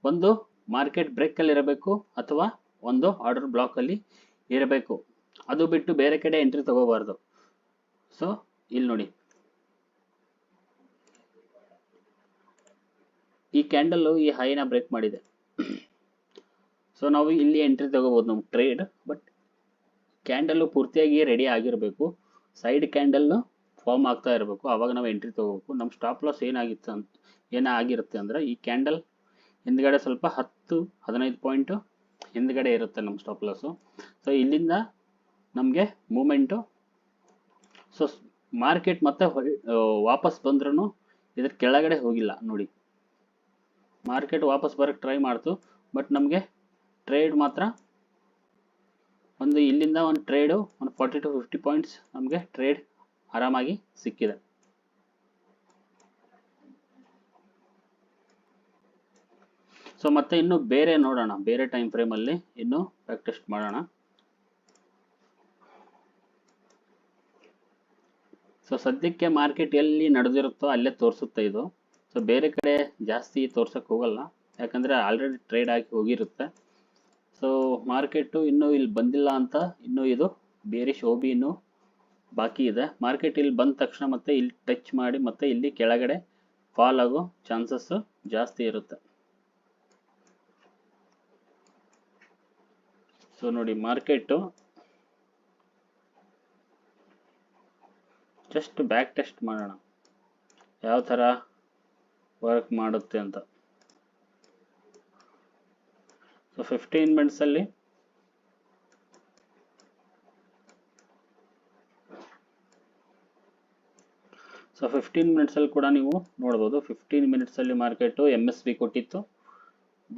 ಒಂದು ಮಾರ್ಕೆಟ್ ಬ್ರೇಕಲ್ಲಿ ಇರಬೇಕು ಅಥವಾ ಒಂದು ಆರ್ಡರ್ ಬ್ಲಾಕಲ್ಲಿ ಇರಬೇಕು. ಅದು ಬಿಟ್ಟು ಬೇರೆ ಕಡೆ ಎಂಟ್ರಿ ತಗೋಬಾರ್ದು. ಸೊ ಇಲ್ಲಿ ನೋಡಿ, ಈ ಕ್ಯಾಂಡಲ್ಲು ಈ ಹೈನ ಬ್ರೇಕ್ ಮಾಡಿದೆ. ಸೊ ನಾವು ಇಲ್ಲಿ ಎಂಟ್ರಿ ತಗೋಬೋದು ನಮ್ಮ ಟ್ರೇಡ್. ಬಟ್ ಕ್ಯಾಂಡಲ್ಲು ಪೂರ್ತಿಯಾಗಿ ರೆಡಿ ಆಗಿರಬೇಕು, ಸೈಡ್ ಕ್ಯಾಂಡಲ್ಲು ಫಾರ್ಮ್ ಆಗ್ತಾ ಇರಬೇಕು, ಆವಾಗ ನಾವು ಎಂಟ್ರಿ ತಗೋಬೇಕು. ನಮ್ಮ ಸ್ಟಾಪ್ ಲಾಸ್ ಏನಾಗಿರುತ್ತೆ ಅಂದರೆ ಈ ಕ್ಯಾಂಡಲ್ ಹಿಂದ್ಗಡೆ ಸ್ವಲ್ಪ 10-15 ಪಾಯಿಂಟು ಹಿಂದ್ಗಡೆ ಇರುತ್ತೆ ನಮ್ಮ ಸ್ಟಾಪ್ ಲಾಸು. ಸೊ ಇಲ್ಲಿಂದ ನಮಗೆ ಮೂಮೆಂಟು, ಸೊ ಮಾರ್ಕೆಟ್ ಮತ್ತೆ ವಾಪಸ್ ಬಂದ್ರೂ ಇದ್ರ ಕೆಳಗಡೆ ಹೋಗಿಲ್ಲ ನೋಡಿ. ಮಾರ್ಕೆಟ್ ವಾಪಸ್ ಬರಕ್ಕೆ ಟ್ರೈ ಮಾಡ್ತು, ಬಟ್ ನಮಗೆ ಟ್ರೇಡ್ ಮಾತ್ರ ಒಂದು ಇಲ್ಲಿಂದ ಒಂದು ಟ್ರೇಡು ಒಂದು 40 to 50 ಪಾಯಿಂಟ್ಸ್ ನಮಗೆ ಟ್ರೇಡ್ ಆರಾಮಾಗಿ ಸಿಕ್ಕಿದೆ. ಸೊ ಮತ್ತೆ ಇನ್ನು ಬೇರೆ ನೋಡೋಣ, ಬೇರೆ ಟೈಮ್ ಫ್ರೇಮ್ ಅಲ್ಲಿ ಇನ್ನು ಬ್ಯಾಕ್ ಟೆಸ್ಟ್ ಮಾಡೋಣ. ಸೊ ಸದ್ಯಕ್ಕೆ ಮಾರ್ಕೆಟ್ ಎಲ್ಲಿ ನಡೆದಿರುತ್ತೋ ಅಲ್ಲೇ ತೋರಿಸುತ್ತೆ ಇದು. ಸೊ ಬೇರೆ ಕಡೆ ಜಾಸ್ತಿ ತೋರ್ಸಕ್ಕೆ ಹೋಗಲ್ಲ, ಯಾಕಂದ್ರೆ ಆಲ್ರೆಡಿ ಟ್ರೇಡ್ ಆಗಿ ಹೋಗಿರುತ್ತೆ. ಸೊ ಮಾರ್ಕೆಟು ಇನ್ನೂ ಇಲ್ಲಿ ಬಂದಿಲ್ಲ ಅಂತ, ಇನ್ನೂ ಇದು ಬೇರಿಶ್ ಓಬಿ ಇನ್ನೂ ಬಾಕಿ ಇದೆ. ಮಾರ್ಕೆಟ್ ಇಲ್ಲಿ ಬಂದ ತಕ್ಷಣ ಮತ್ತೆ ಇಲ್ಲಿ ಟಚ್ ಮಾಡಿ ಮತ್ತೆ ಇಲ್ಲಿ ಕೆಳಗಡೆ ಫಾಲ್ ಆಗೋ ಚಾನ್ಸಸ್ ಜಾಸ್ತಿ ಇರುತ್ತೆ. ಸೊ ನೋಡಿ, ಮಾರ್ಕೆಟು ಜಸ್ಟ್ ಬ್ಯಾಕ್ ಟೆಸ್ಟ್ ಮಾಡೋಣ ಯಾವ ಥರ ವರ್ಕ್ ಮಾಡುತ್ತೆ ಅಂತ. ಸೊ 15 ಮಿನಿಟ್ಸಲ್ಲಿ ಸೊ 15 ಮಿನಿಟ್ಸಲ್ಲಿ ಕೂಡ ನೀವು ನೋಡ್ಬೋದು. 15 ಮಿನಿಟ್ಸಲ್ಲಿ ಮಾರ್ಕೆಟು MSB ಕೊಟ್ಟಿತ್ತು,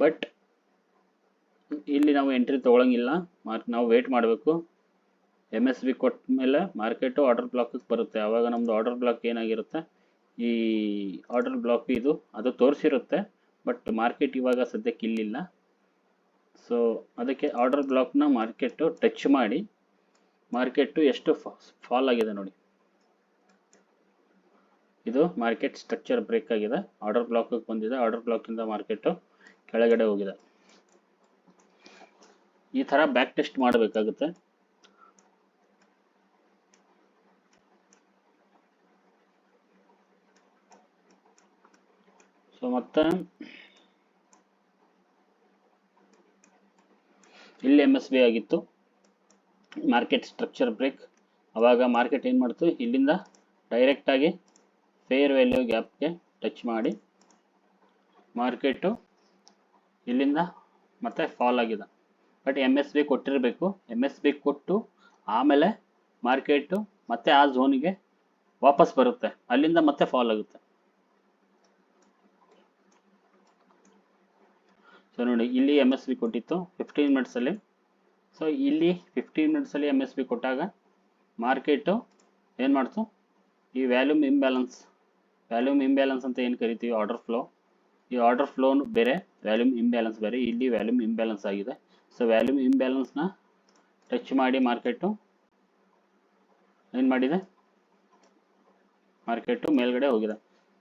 ಬಟ್ ಇಲ್ಲಿ ನಾವು ಎಂಟ್ರಿ ತೊಗೊಳಂಗಿಲ್ಲ. ನಾವು ವೇಟ್ ಮಾಡಬೇಕು. MSB ಕೊಟ್ಟ ಮೇಲೆ ಮಾರ್ಕೆಟು ಆರ್ಡರ್ ಬ್ಲಾಕಿಗೆ ಬರುತ್ತೆ. ಆವಾಗ ನಮ್ಮದು ಆರ್ಡರ್ ಬ್ಲಾಕ್ ಏನಾಗಿರುತ್ತೆ, ಈ ಆರ್ಡರ್ ಬ್ಲಾಕ್ ಅದು ತೋರಿಸಿರುತ್ತೆ, ಬಟ್ ಮಾರ್ಕೆಟ್ ಇವಾಗ ಸದ್ಯಕ್ಕೆ ಇಲ್ಲಿಲ್ಲ. ಸೊ ಅದಕ್ಕೆ ಆರ್ಡರ್ ಬ್ಲಾಕ್ನ ಮಾರ್ಕೆಟು ಟಚ್ ಮಾಡಿ, ಮಾರ್ಕೆಟು ಎಷ್ಟು ಫಾಲ್ ಆಗಿದೆ ನೋಡಿ. ಇದು ಮಾರ್ಕೆಟ್ ಸ್ಟ್ರಕ್ಚರ್ ಬ್ರೇಕ್ ಆಗಿದೆ, ಆರ್ಡರ್ ಬ್ಲಾಕ್ಗೆ ಬಂದಿದೆ. ಆರ್ಡರ್ ಬ್ಲಾಕಿಂದ ಮಾರ್ಕೆಟು ಕೆಳಗಡೆ ಹೋಗಿದೆ. ಈ ಥರ ಬ್ಯಾಕ್ ಟೆಸ್ಟ್ ಮಾಡಬೇಕಾಗುತ್ತೆ. ಸೊ ಮತ್ತೆ ಇಲ್ಲಿ MSB ಆಗಿತ್ತು, ಮಾರ್ಕೆಟ್ ಸ್ಟ್ರಕ್ಚರ್ ಬ್ರೇಕ್. ಅವಾಗ ಮಾರ್ಕೆಟ್ ಏನು ಮಾಡ್ತು, ಇಲ್ಲಿಂದ ಡೈರೆಕ್ಟಾಗಿ ಫೇರ್ ವ್ಯಾಲ್ಯೂ ಗ್ಯಾಪ್ಗೆ ಟಚ್ ಮಾಡಿ ಮಾರ್ಕೆಟು ಇಲ್ಲಿಂದ ಮತ್ತೆ ಫಾಲ್ ಆಗಿದೆ. But MSB ಕೊಟ್ಟಿರಬೇಕು. MSB ಕೊಟ್ಟು ಆಮೇಲೆ ಮಾರ್ಕೆಟು ಮತ್ತೆ ಆ ಝೋನಿಗೆ ವಾಪಸ್ ಬರುತ್ತೆ, ಅಲ್ಲಿಂದ ಮತ್ತೆ ಫಾಲ್ ಆಗುತ್ತೆ. ಸೊ ನೋಡಿ, ಇಲ್ಲಿ MSB ಕೊಟ್ಟಿತ್ತು 15 ಮಿನಿಟ್ಸಲ್ಲಿ. ಸೊ ಇಲ್ಲಿ 15 ಮಿನಿಟ್ಸಲ್ಲಿ MSB ಕೊಟ್ಟಾಗ ಮಾರ್ಕೆಟು ಏನು ಮಾಡ್ತು, ಈ ವ್ಯಾಲ್ಯೂಮ್ ಇಂಬ್ಯಾಲೆನ್ಸ್ ಅಂತ ಏನು ಕರಿತೀವಿ, ಆರ್ಡರ್ ಫ್ಲೋ. ಈ ಆರ್ಡರ್ ಫ್ಲೋ ಬೇರೆ, ವ್ಯಾಲ್ಯೂಮ್ ಇಂಬ್ಯಾಲೆನ್ಸ್ ಬೇರೆ. ಇಲ್ಲಿ ವ್ಯಾಲ್ಯೂಮ್ ಇಂಬ್ಯಾಲೆನ್ಸ್ ಆಗಿದೆ. ಸೊ ವ್ಯಾಲ್ಯೂಮ್ ಇಂಬ್ಯಾಲೆನ್ಸ್ನ ಟಚ್ ಮಾಡಿ ಮಾರ್ಕೆಟು ಏನು ಮಾಡಿದೆ, ಮಾರ್ಕೆಟು ಮೇಲ್ಗಡೆ ಹೋಗಿದೆ.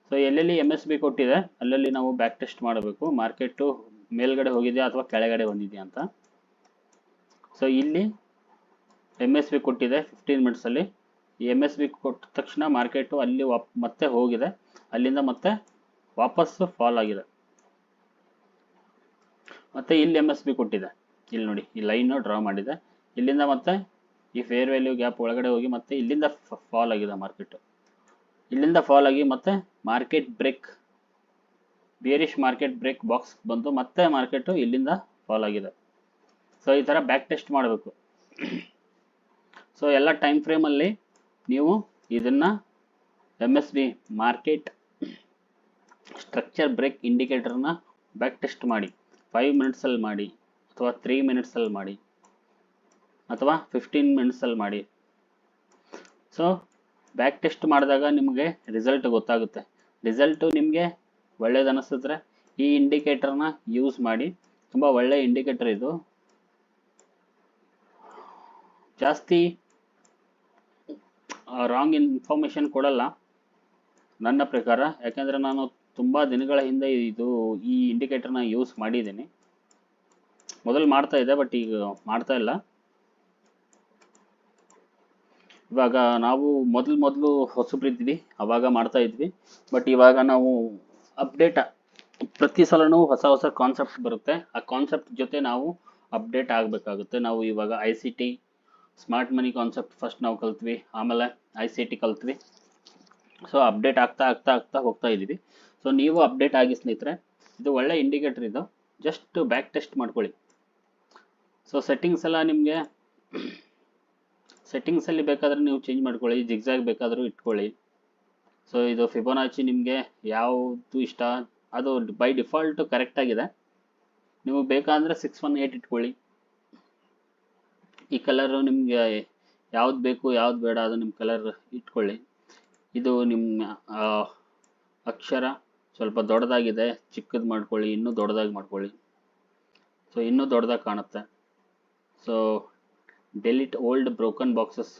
ಸೊ ಎಲ್ಲೆಲ್ಲಿ MSB ಕೊಟ್ಟಿದೆ ಅಲ್ಲಲ್ಲಿ ನಾವು ಬ್ಯಾಕ್ ಟೆಸ್ಟ್ ಮಾಡಬೇಕು, ಮಾರ್ಕೆಟು ಮೇಲ್ಗಡೆ ಹೋಗಿದೆಯಾ ಅಥವಾ ಕೆಳಗಡೆ ಬಂದಿದೆಯಾ ಅಂತ. ಸೊ ಇಲ್ಲಿ MSB ಕೊಟ್ಟಿದೆ 15 ಮಿನಿಟ್ಸಲ್ಲಿ. ಈ MSB ಕೊಟ್ಟ ತಕ್ಷಣ ಮಾರ್ಕೆಟು ಅಲ್ಲಿ ಮತ್ತೆ ಹೋಗಿದೆ, ಅಲ್ಲಿಂದ ಮತ್ತೆ ವಾಪಸ್ಸು ಫಾಲ್ ಆಗಿದೆ. ಮತ್ತೆ ಇಲ್ಲಿ MSB ಕೊಟ್ಟಿದೆ, ಇಲ್ಲಿ ನೋಡಿ ಈ ಲೈನ್ ಡ್ರಾ ಮಾಡಿದೆ. ಇಲ್ಲಿಂದ ಮತ್ತೆ ಈ ಫೇರ್ ವ್ಯಾಲ್ಯೂ ಗ್ಯಾಪ್ ಒಳಗಡೆ ಹೋಗಿ ಮತ್ತೆ ಇಲ್ಲಿಂದ ಫಾಲ್ ಆಗಿದೆ ಮಾರ್ಕೆಟು. ಇಲ್ಲಿಂದ ಫಾಲ್ ಆಗಿ ಮತ್ತೆ market break, bearish market break box ಬಂತು, ಮತ್ತೆ ಮಾರ್ಕೆಟು ಇಲ್ಲಿಂದ ಫಾಲ್ ಆಗಿದೆ. ಸೊ ಈ ಥರ ಬ್ಯಾಕ್ ಟೆಸ್ಟ್ ಮಾಡಬೇಕು. ಸೊ ಎಲ್ಲ ಟೈಮ್ ಫ್ರೇಮಲ್ಲಿ ನೀವು ಇದನ್ನು MSB ಮಾರ್ಕೆಟ್ ಸ್ಟ್ರಕ್ಚರ್ ಬ್ರೇಕ್ ಇಂಡಿಕೇಟರ್ನ ಬ್ಯಾಕ್ ಟೆಸ್ಟ್ ಮಾಡಿ. 5 ಮಿನಿಟ್ಸಲ್ಲಿ ಮಾಡಿ, ಅಥವಾ 3 ಮಿನಿಟ್ಸಲ್ಲಿ ಮಾಡಿ, ಅಥವಾ 15 ಮಿನಿಟ್ಸಲ್ಲಿ ಮಾಡಿ. ಸೊ ಬ್ಯಾಕ್ ಟೆಸ್ಟ್ ಮಾಡಿದಾಗ ನಿಮಗೆ ರಿಸಲ್ಟ್ ಗೊತ್ತಾಗುತ್ತೆ. ರಿಸಲ್ಟು ನಿಮಗೆ ಒಳ್ಳೇದು ಅನ್ನಿಸಿದ್ರೆ ಈ ಇಂಡಿಕೇಟರ್ನ ಯೂಸ್ ಮಾಡಿ. ತುಂಬ ಒಳ್ಳೆಯ ಇಂಡಿಕೇಟರ್ ಇದು, ಜಾಸ್ತಿ ರಾಂಗ್ ಇನ್ಫಾರ್ಮೇಷನ್ ಕೊಡಲ್ಲ ನನ್ನ ಪ್ರಕಾರ. ಯಾಕೆಂದರೆ ನಾನು ತುಂಬ ದಿನಗಳ ಹಿಂದೆ ಈ ಇಂಡಿಕೇಟರ್ನ ಯೂಸ್ ಮಾಡಿದ್ದೀನಿ. ಮೊದಲು ಮಾಡ್ತಾ ಇದ್ದೆ, ಬಟ್ ಈಗ ಮಾಡ್ತಾ ಇಲ್ಲ. ಇವಾಗ ನಾವು ಮೊದಲು ಹೊಸಬ್ರಿದ್ವಿ, ಅವಾಗ ಮಾಡ್ತಾ ಇದ್ವಿ. ಬಟ್ ಇವಾಗ ನಾವು ಅಪ್ಡೇಟ್, ಪ್ರತಿ ಸಲನೂ ಹೊಸ ಕಾನ್ಸೆಪ್ಟ್ ಬರುತ್ತೆ, ಆ ಕಾನ್ಸೆಪ್ಟ್ ಜೊತೆ ನಾವು ಅಪ್ಡೇಟ್ ಆಗಬೇಕಾಗುತ್ತೆ. ನಾವು ಇವಾಗ ICT ಸ್ಮಾರ್ಟ್ ಮನಿ ಕಾನ್ಸೆಪ್ಟ್ ಫಸ್ಟ್ ನಾವು ಕಲ್ತ್ವಿ, ಆಮೇಲೆ ICT ಕಲ್ತ್ವಿ. ಸೊ ಅಪ್ಡೇಟ್ ಆಗ್ತಾ ಹೋಗ್ತಾ ಇದ್ದೀವಿ. ಸೊ ನೀವು ಅಪ್ಡೇಟ್ ಆಗಿ ಸ್ನೇಹಿತರೆ. ಇದು ಒಳ್ಳೆ ಇಂಡಿಕೇಟರ್, ಇದು ಜಸ್ಟ್ ಬ್ಯಾಕ್ ಟೆಸ್ಟ್ ಮಾಡ್ಕೊಳ್ಳಿ. ಸೊ ಸೆಟ್ಟಿಂಗ್ಸ್ ಎಲ್ಲ ನಿಮಗೆ ಸೆಟ್ಟಿಂಗ್ಸಲ್ಲಿ ಬೇಕಾದರೆ ನೀವು ಚೇಂಜ್ ಮಾಡ್ಕೊಳ್ಳಿ, ಜಿಗ್ಜಾಗ್ ಬೇಕಾದರೂ ಇಟ್ಕೊಳ್ಳಿ. ಸೊ ಇದು ಫಿಬೋನಾಚಿ ನಿಮಗೆ ಯಾವುದು ಇಷ್ಟ ಅದು ಬೈ ಡಿಫಾಲ್ಟ್ ಕರೆಕ್ಟ್ ಆಗಿದೆ. ನೀವು ಬೇಕಾದರೆ 618 ಇಟ್ಕೊಳ್ಳಿ. ಈ ಕಲರು ನಿಮಗೆ ಯಾವ್ದು ಬೇಕು ಯಾವ್ದು ಬೇಡ ಅದು ನಿಮ್ಮ ಕಲರ್ ಇಟ್ಕೊಳ್ಳಿ. ಇದು ನಿಮ್ಮ ಅಕ್ಷರ ಸ್ವಲ್ಪ ದೊಡ್ಡದಾಗಿದೆ, ಚಿಕ್ಕದು ಮಾಡ್ಕೊಳ್ಳಿ, ಇನ್ನೂ ದೊಡ್ಡದಾಗಿ ಮಾಡ್ಕೊಳ್ಳಿ. ಸೊ ಇನ್ನೂ ದೊಡ್ಡದಾಗಿ ಕಾಣುತ್ತೆ. So delete old broken boxes.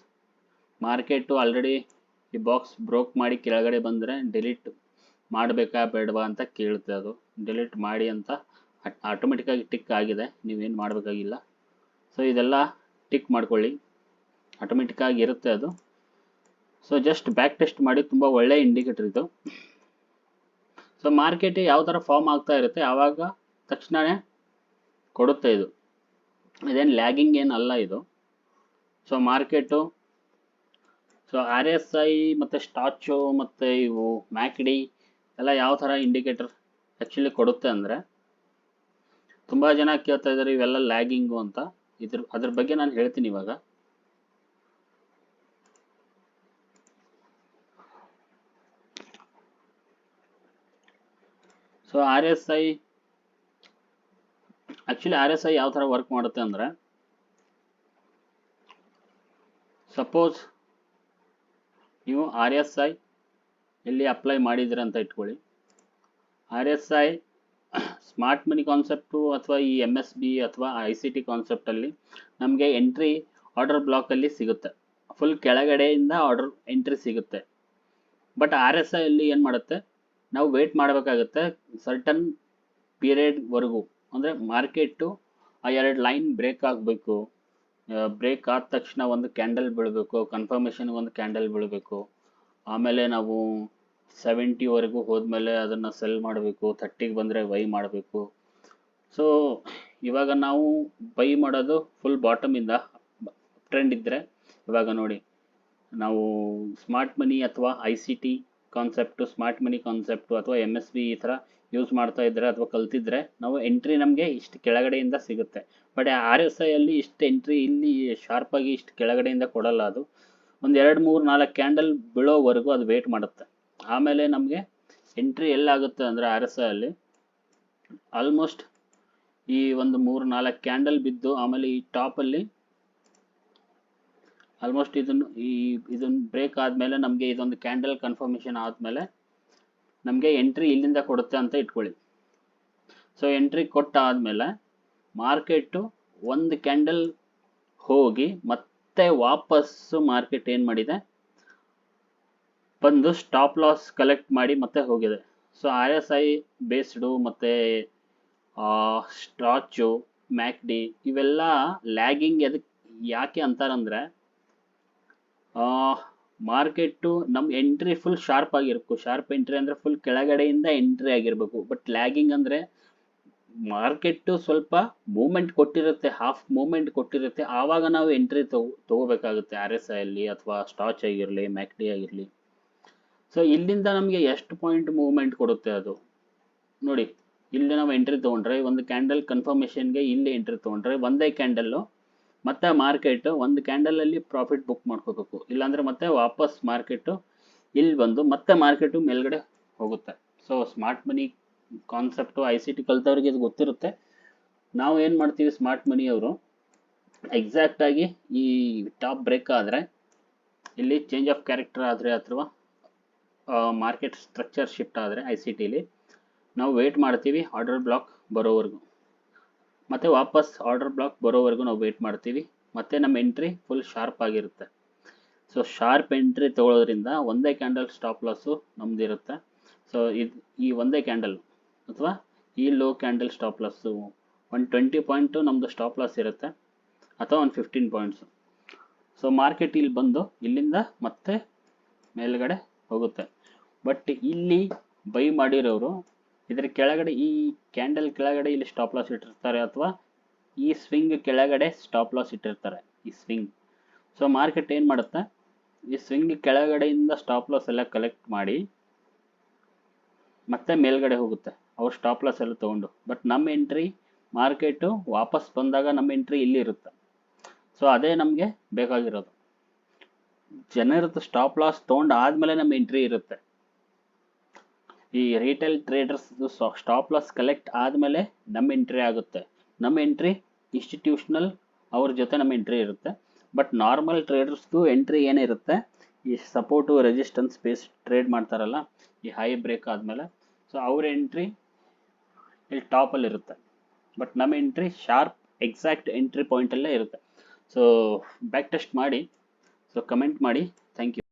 Market already ಈ ಬಾಕ್ಸ್ ಬ್ರೋಕ್ ಮಾಡಿ ಕೆಳಗಡೆ ಬಂದರೆ ಡಿಲೀಟ್ ಮಾಡಬೇಕಾ ಬೇಡವಾ ಅಂತ ಕೇಳುತ್ತೆ. ಅದು ಡಿಲೀಟ್ ಮಾಡಿ ಅಂತ ಆಟೋಮೆಟಿಕ್ಕಾಗಿ ಟಿಕ್ ಆಗಿದೆ, ನೀವೇನು ಮಾಡಬೇಕಾಗಿಲ್ಲ. ಸೊ ಇದೆಲ್ಲ ಟಿಕ್ ಮಾಡ್ಕೊಳ್ಳಿ, ಆಟೋಮೆಟಿಕ್ಕಾಗಿ ಇರುತ್ತೆ ಅದು. ಸೊ ಜಸ್ಟ್ ಬ್ಯಾಕ್ ಟೆಸ್ಟ್ ಮಾಡಿ, ತುಂಬ ಒಳ್ಳೆ ಇಂಡಿಕೇಟರ್ ಇದು. ಸೊ ಮಾರ್ಕೆಟ್ ಯಾವ ಥರ ಫಾರ್ಮ್ ಆಗ್ತಾ ಇರುತ್ತೆ ಆವಾಗ ತಕ್ಷಣವೇ ಕೊಡುತ್ತೆ ಇದು. ಇದೇನು ಲ್ಯಾಗಿಂಗ್ ಏನಲ್ಲ ಇದು. ಸೊ ಮಾರ್ಕೆಟು ಸೊ RSI ಮತ್ತು ಸ್ಟಾಚು ಮತ್ತು ಇವು ಮ್ಯಾಕ್ಡಿ ಎಲ್ಲ ಯಾವ ಥರ ಇಂಡಿಕೇಟರ್ ಆ್ಯಕ್ಚುಲಿ ಕೊಡುತ್ತೆ ಅಂದರೆ, ತುಂಬ ಜನ ಕೇಳ್ತಾ ಇದ್ದಾರೆ ಇವೆಲ್ಲ ಲ್ಯಾಗಿಂಗು ಅಂತ. ಅದ್ರ ಬಗ್ಗೆ ನಾನು ಹೇಳ್ತೀನಿ ಇವಾಗ. ಸೊ RSI ಆ್ಯಕ್ಚುಲಿ RSI ಯಾವ ಥರ ವರ್ಕ್ ಮಾಡುತ್ತೆ ಅಂದರೆ, ಸಪೋಸ್ ನೀವು RSI ಎಲ್ಲಿ ಅಪ್ಲೈ ಮಾಡಿದ್ದೀರ ಅಂತ ಇಟ್ಕೊಳ್ಳಿ. RSI ಸ್ಮಾರ್ಟ್ ಮನಿ ಕಾನ್ಸೆಪ್ಟು ಅಥವಾ ಈ MSB ಅಥವಾ ICT ಕಾನ್ಸೆಪ್ಟಲ್ಲಿ ನಮಗೆ ಎಂಟ್ರಿ ಆರ್ಡರ್ ಬ್ಲಾಕಲ್ಲಿ ಸಿಗುತ್ತೆ, ಫುಲ್ ಕೆಳಗಡೆಯಿಂದ ಆರ್ಡರ್ ಎಂಟ್ರಿ ಸಿಗುತ್ತೆ. ಬಟ್ RSI ಅಲ್ಲಿ ಏನು ಮಾಡುತ್ತೆ, ನಾವು ವೇಟ್ ಮಾಡಬೇಕಾಗುತ್ತೆ ಸರ್ಟನ್ ಪೀರಿಯಡ್ವರೆಗೂ. ಅಂದರೆ ಮಾರ್ಕೆಟು ಆ 2 ಲೈನ್ ಬ್ರೇಕ್ ಆಗಬೇಕು, ಬ್ರೇಕ್ ಆದ ತಕ್ಷಣ ಒಂದು ಕ್ಯಾಂಡಲ್ ಬೀಳಬೇಕು, ಕನ್ಫರ್ಮೇಷನ್ಗೆ ಒಂದು ಕ್ಯಾಂಡಲ್ ಬೀಳಬೇಕು, ಆಮೇಲೆ ನಾವು 70ವರೆಗೂ ಹೋದ್ಮೇಲೆ ಅದನ್ನು ಸೆಲ್ ಮಾಡಬೇಕು, 30ಗೆ ಬಂದರೆ ಬೈ ಮಾಡಬೇಕು. ಸೊ ಇವಾಗ ನಾವು ಬೈ ಮಾಡೋದು ಫುಲ್ ಬಾಟಮಿಂದ ಟ್ರೆಂಡ್ ಇದ್ದರೆ, ಇವಾಗ ನೋಡಿ ನಾವು ಸ್ಮಾರ್ಟ್ ಮನಿ ಅಥವಾ ICT ಕಾನ್ಸೆಪ್ಟು, ಸ್ಮಾರ್ಟ್ ಮನಿ ಕಾನ್ಸೆಪ್ಟು ಅಥವಾ MSB ಈ ಥರ ಯೂಸ್ ಮಾಡ್ತಾ ಇದ್ದರೆ ಅಥವಾ ಕಲ್ತಿದ್ರೆ ನಾವು ಎಂಟ್ರಿ ನಮಗೆ ಇಷ್ಟು ಕೆಳಗಡೆಯಿಂದ ಸಿಗುತ್ತೆ. ಬಟ್ RSI ಅಲ್ಲಿ ಇಷ್ಟು ಎಂಟ್ರಿ ಇಲ್ಲಿ ಶಾರ್ಪಾಗಿ ಇಷ್ಟು ಕೆಳಗಡೆಯಿಂದ ಕೊಡಲ್ಲ. ಅದು ಒಂದು 2 3 4 ಕ್ಯಾಂಡಲ್ ಬೀಳೋವರೆಗೂ ಅದು ವೇಟ್ ಮಾಡುತ್ತೆ. ಆಮೇಲೆ ನಮಗೆ ಎಂಟ್ರಿ ಎಲ್ಲಾಗುತ್ತೆ ಅಂದರೆ RSI ಅಲ್ಲಿ ಆಲ್ಮೋಸ್ಟ್ ಈ ಒಂದು 3 4 ಕ್ಯಾಂಡಲ್ ಬಿದ್ದು ಆಮೇಲೆ ಈ ಟಾಪಲ್ಲಿ ಆಲ್ಮೋಸ್ಟ್ ಇದನ್ನು ಬ್ರೇಕ್ ಆದಮೇಲೆ ನಮಗೆ ಇದೊಂದು ಕ್ಯಾಂಡಲ್ ಕನ್ಫರ್ಮೇಷನ್ ಆದಮೇಲೆ ನಮಗೆ ಎಂಟ್ರಿ ಇಲ್ಲಿಂದ ಕೊಡುತ್ತೆ ಅಂತ ಇಟ್ಕೊಳ್ಳಿ. ಸೊ ಎಂಟ್ರಿ ಕೊಟ್ಟಾದಮೇಲೆ ಮಾರ್ಕೆಟು ಒಂದು ಕ್ಯಾಂಡಲ್ ಹೋಗಿ ಮತ್ತೆ ವಾಪಸ್ಸು ಮಾರ್ಕೆಟ್ ಏನು ಮಾಡಿದೆ, ಬಂದು ಸ್ಟಾಪ್ ಲಾಸ್ ಕಲೆಕ್ಟ್ ಮಾಡಿ ಮತ್ತೆ ಹೋಗಿದೆ. ಸೊ RSI ಬೇಸ್ಡು ಮತ್ತು ಸ್ಟಾಚು ಮ್ಯಾಕ್ಡಿ ಇವೆಲ್ಲ ಲ್ಯಾಗಿಂಗ್ ಅದಕ್ಕೆ ಯಾಕೆ ಅಂತಾರಂದರೆ, ಮಾರ್ಕೆಟು ನಮ್ಮ ಎಂಟ್ರಿ ಫುಲ್ ಶಾರ್ಪ್ ಆಗಿರಬೇಕು. ಶಾರ್ಪ್ ಎಂಟ್ರಿ ಅಂದರೆ ಫುಲ್ ಕೆಳಗಡೆಯಿಂದ ಎಂಟ್ರಿ ಆಗಿರಬೇಕು. ಬಟ್ ಲ್ಯಾಗಿಂಗ್ ಅಂದರೆ ಮಾರ್ಕೆಟು ಸ್ವಲ್ಪ ಮೂಮೆಂಟ್ ಕೊಟ್ಟಿರುತ್ತೆ, ಹಾಫ್ ಮೂಮೆಂಟ್ ಕೊಟ್ಟಿರುತ್ತೆ, ಆವಾಗ ನಾವು ಎಂಟ್ರಿ ತಗೋಬೇಕಾಗುತ್ತೆ RSI ಅಲ್ಲಿ ಅಥವಾ ಸ್ಟಾಚ್ ಆಗಿರಲಿ ಮ್ಯಾಕ್ಡಿ ಆಗಿರಲಿ. ಸೊ ಇಲ್ಲಿಂದ ನಮಗೆ ಎಷ್ಟು ಪಾಯಿಂಟ್ ಮೂವ್ಮೆಂಟ್ ಕೊಡುತ್ತೆ ಅದು ನೋಡಿ. ಇಲ್ಲಿ ನಾವು ಎಂಟ್ರಿ ತೊಗೊಂಡ್ರೆ ಒಂದು ಕ್ಯಾಂಡಲ್ ಕನ್ಫರ್ಮೇಷನ್ಗೆ ಇಲ್ಲಿ ಎಂಟ್ರಿ ತೊಗೊಂಡ್ರೆ ಒಂದೇ ಕ್ಯಾಂಡಲ್ಲು ಮತ್ತೆ ಮಾರ್ಕೆಟು ಒಂದು ಕ್ಯಾಂಡಲಲ್ಲಿ ಪ್ರಾಫಿಟ್ ಬುಕ್ ಮಾಡ್ಕೋಬೇಕು. ಇಲ್ಲಾಂದರೆ ಮತ್ತೆ ವಾಪಸ್ ಮಾರ್ಕೆಟು ಇಲ್ಲಿ ಬಂದು ಮತ್ತೆ ಮಾರ್ಕೆಟು ಮೇಲ್ಗಡೆ ಹೋಗುತ್ತೆ. ಸೊ ಸ್ಮಾರ್ಟ್ ಮನಿ ಕಾನ್ಸೆಪ್ಟು ICT ಕಲ್ತವ್ರಿಗೆ ಇದು ಗೊತ್ತಿರುತ್ತೆ. ನಾವು ಏನು ಮಾಡ್ತೀವಿ, ಸ್ಮಾರ್ಟ್ ಮನಿಯವರು ಎಕ್ಸಾಕ್ಟಾಗಿ ಈ ಟಾಪ್ ಬ್ರೇಕ್ ಆದರೆ ಇಲ್ಲಿ ಚೇಂಜ್ ಆಫ್ ಕ್ಯಾರೆಕ್ಟರ್ ಆದರೆ ಅಥವಾ ಮಾರ್ಕೆಟ್ ಸ್ಟ್ರಕ್ಚರ್ ಶಿಫ್ಟ್ ಆದರೆ ICTಲಿ ನಾವು ವೇಟ್ ಮಾಡ್ತೀವಿ ಆರ್ಡರ್ ಬ್ಲಾಕ್ ಬರೋವರೆಗೂ, ಮತ್ತು ವಾಪಸ್ ಆರ್ಡರ್ ಬ್ಲಾಕ್ ಬರೋವರೆಗೂ ನಾವು ವೇಟ್ ಮಾಡ್ತೀವಿ. ಮತ್ತು ನಮ್ಮ ಎಂಟ್ರಿ ಫುಲ್ ಶಾರ್ಪ್ ಆಗಿರುತ್ತೆ. ಸೊ ಶಾರ್ಪ್ ಎಂಟ್ರಿ ತೊಗೊಳೋದ್ರಿಂದ ಒಂದೇ ಕ್ಯಾಂಡಲ್ ಸ್ಟಾಪ್ ಲಾಸು ನಮ್ದಿರುತ್ತೆ. ಸೊ ಈ ಒಂದೇ ಕ್ಯಾಂಡಲ್ ಅಥವಾ ಈ low candle stop loss 120 point ನಮ್ಮದು ಸ್ಟಾಪ್ ಲಾಸ್ ಇರುತ್ತೆ ಅಥವಾ 15 ಪಾಯಿಂಟ್ಸು. ಸೊ ಮಾರ್ಕೆಟ್ ಇಲ್ಲಿ ಬಂದು ಇಲ್ಲಿಂದ ಮತ್ತೆ ಮೇಲ್ಗಡೆ ಹೋಗುತ್ತೆ. ಬಟ್ ಇಲ್ಲಿ ಬೈ ಮಾಡಿರೋರು ಇದರ ಕೆಳಗಡೆ ಈ ಕ್ಯಾಂಡಲ್ ಕೆಳಗಡೆ ಇಲ್ಲಿ ಸ್ಟಾಪ್ ಲಾಸ್ ಇಟ್ಟಿರ್ತಾರೆ ಅಥವಾ ಈ ಸ್ವಿಂಗ್ ಕೆಳಗಡೆ ಸ್ಟಾಪ್ ಲಾಸ್ ಇಟ್ಟಿರ್ತಾರೆ, ಈ ಸ್ವಿಂಗ್. ಸೊ ಮಾರ್ಕೆಟ್ ಏನು ಮಾಡುತ್ತೆ, ಈ ಸ್ವಿಂಗ್ ಕೆಳಗಡೆಯಿಂದ ಸ್ಟಾಪ್ ಲಾಸ್ ಎಲ್ಲ ಕಲೆಕ್ಟ್ ಮಾಡಿ ಮತ್ತೆ ಮೇಲ್ಗಡೆ ಹೋಗುತ್ತೆ ಅವ್ರು ಸ್ಟಾಪ್ ಲಾಸ್ ಎಲ್ಲ ತೊಗೊಂಡು. ಬಟ್ ನಮ್ಮ ಎಂಟ್ರಿ ಮಾರ್ಕೆಟು ವಾಪಸ್ ಬಂದಾಗ ನಮ್ಮ ಎಂಟ್ರಿ ಇಲ್ಲಿ ಇರುತ್ತೆ. ಸೊ ಅದೇ ನಮಗೆ ಬೇಕಾಗಿರೋದು. ಜನರದ್ದು ಸ್ಟಾಪ್ ಲಾಸ್ ತೊಗೊಂಡು ಆದಮೇಲೆ ನಮ್ಮ ಎಂಟ್ರಿ ಇರುತ್ತೆ. ಈ retail traders stop loss collect ಆದಮೇಲೆ ನಮ್ಮ ಎಂಟ್ರಿ ಆಗುತ್ತೆ. ನಮ್ಮ ಎಂಟ್ರಿ ಇನ್ಸ್ಟಿಟ್ಯೂಷನಲ್ ಅವ್ರ ಜೊತೆ ನಮ್ಮ ಎಂಟ್ರಿ ಇರುತ್ತೆ. ಬಟ್ ನಾರ್ಮಲ್ ಟ್ರೇಡರ್ಸ್ದು ಎಂಟ್ರಿ ಏನಿರುತ್ತೆ, ಈ ಸಪೋರ್ಟು ರೆಸಿಸ್ಟೆನ್ಸ್ ಬೇಸ್ ಟ್ರೇಡ್ ಮಾಡ್ತಾರಲ್ಲ ಈ ಹೈ ಬ್ರೇಕ್ ಆದಮೇಲೆ, ಸೊ ಅವ್ರ ಎಂಟ್ರಿ ಇಲ್ಲಿ ಟಾಪಲ್ಲಿ ಇರುತ್ತೆ. ಬಟ್ ನಮ್ಮ ಎಂಟ್ರಿ ಶಾರ್ಪ್ ಎಕ್ಸಾಕ್ಟ್ ಎಂಟ್ರಿ ಪಾಯಿಂಟಲ್ಲೇ ಇರುತ್ತೆ. ಸೊ ಬ್ಯಾಕ್ ಟೆಸ್ಟ್ ಮಾಡಿ, ಸೊ ಕಮೆಂಟ್ ಮಾಡಿ. Thank you.